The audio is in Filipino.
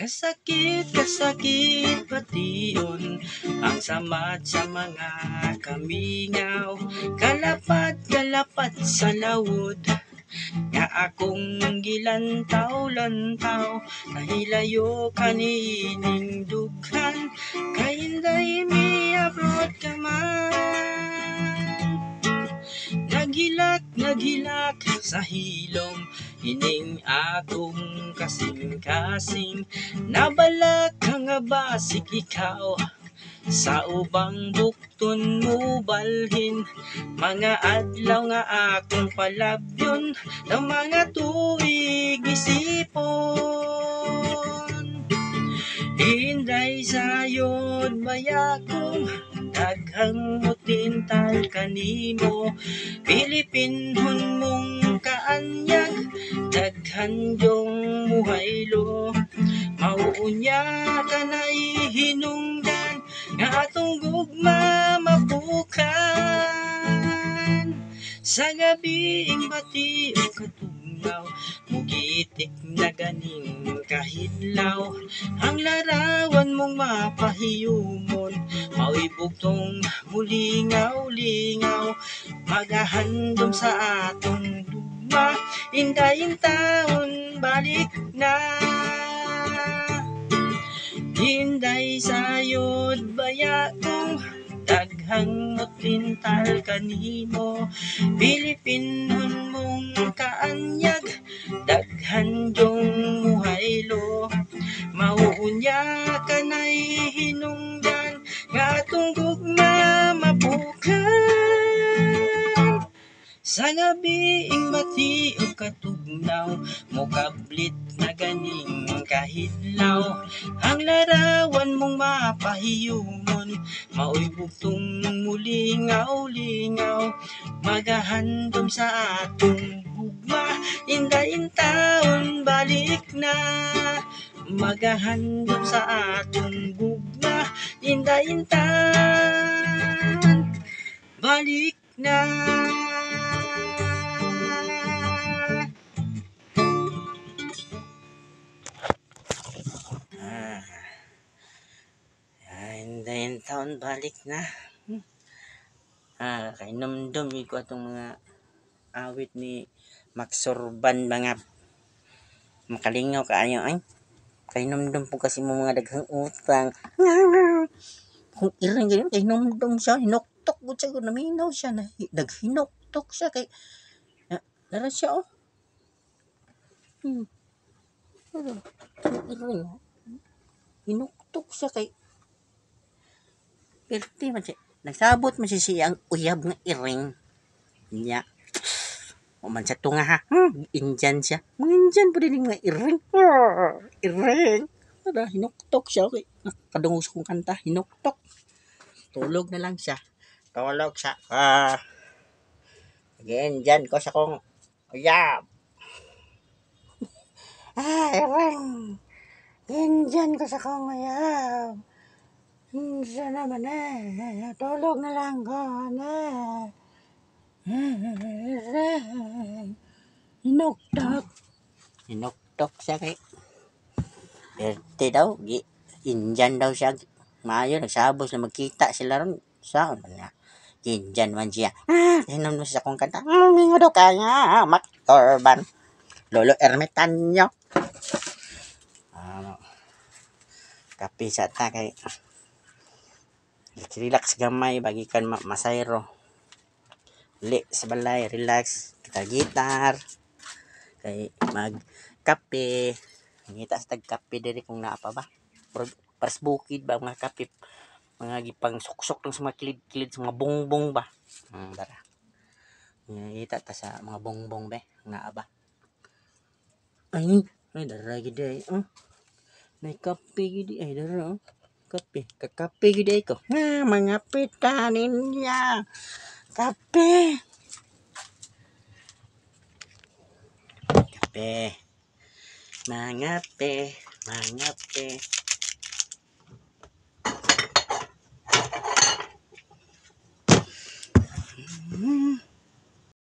Kasakit, kasakit pation ang samad sa mga kamingaw. Kalapat, kalapat sa lawod nga akong gilantaw-lantaw. Nahilayo kanining dughan kay hinday mi abroad ka man. Naghilak, naghilak sa hilom ining akong kasing-kasing. Nabalak ka nga basig ikaw sa ubang bukton mo balhin. Mga adlaw nga akong palabyon ng mga tuig isipon. Hinday sayod bayakong daghang mutintal kanimo. Pilipinhon mong kaanyag daghan yung muhaylo. Mauunya ka na'y hinungdan nga atong gugma mapukan. Sa gabiing bati o katugnaw mugitik na ganing kahidlaw. Ang larawan mong mapahiyumon mao'y bugtong mulingaw-lingaw. Magahandom sa atong dugma indayin taon balik na. Hinday sayod bayakong daghang mutintal kanimo. Pilipinhon mong kaanyag daghan yung muhaylo. Mauunya ka na'y hinungdan nga atong gugma mapukan. Sa gabiing bati o katugnaw mukablit na ganing kahidlaw. Ang larawan mong mapahiyumon mao'y bugtong mulingaw-lingaw. Magahandom sa atong gugma indayin taon balik na. Magahandom sa atong gugma indayin taon balik na. Hindayin taon balik na. Kay numdum ko atong mga awit ni Max Sorban mga makalingaw kaayo ay. Kay numdum po kasi mo mga daghang utang. Kung iring ganyan kay numdum siya hinuktok gud siya gud naminaw siya na naghinuktok siya kay dara siya oh. Iring hinuktok siya kay perti man siya. Nagsabot man siya ang uyab nga iring niya. O man siya tunga ha. Indian siya. Mga Indian po din nga iring. Iring. Hinuktok siya. Okay. Kadungos kong kanta. Hinuktok. Tulog na lang siya. Tulog siya. Indian ko sa kong uyab. Iring. Indian ko sa kong uyab. Siya naman tulog na lang ko hinuktok. Hinuktok siya kay Perte daw. Indian daw siya. Mayo nagsabos na magkita sila ron. Saan man nga. Indian man siya. Hinom mo siya kong kanta. Mingo daw kaya. Max Sorban. Lolo Ermitanyo. Kapi sa ta kay relax gamay bagikan masayro. Li sa balay relax kita gitar kay magkape ngita sa tagkape diri kung naa pa ba paras bukid ba mga kape mga gipang suksok lang sa mga kilid-kilid sa mga bongbong ba dara ngita ta sa mga bongbong be naa ba ay dara gid ay may kape gid ay dara kape kakape gid ay ko mga pitanin niya kape kape mga pe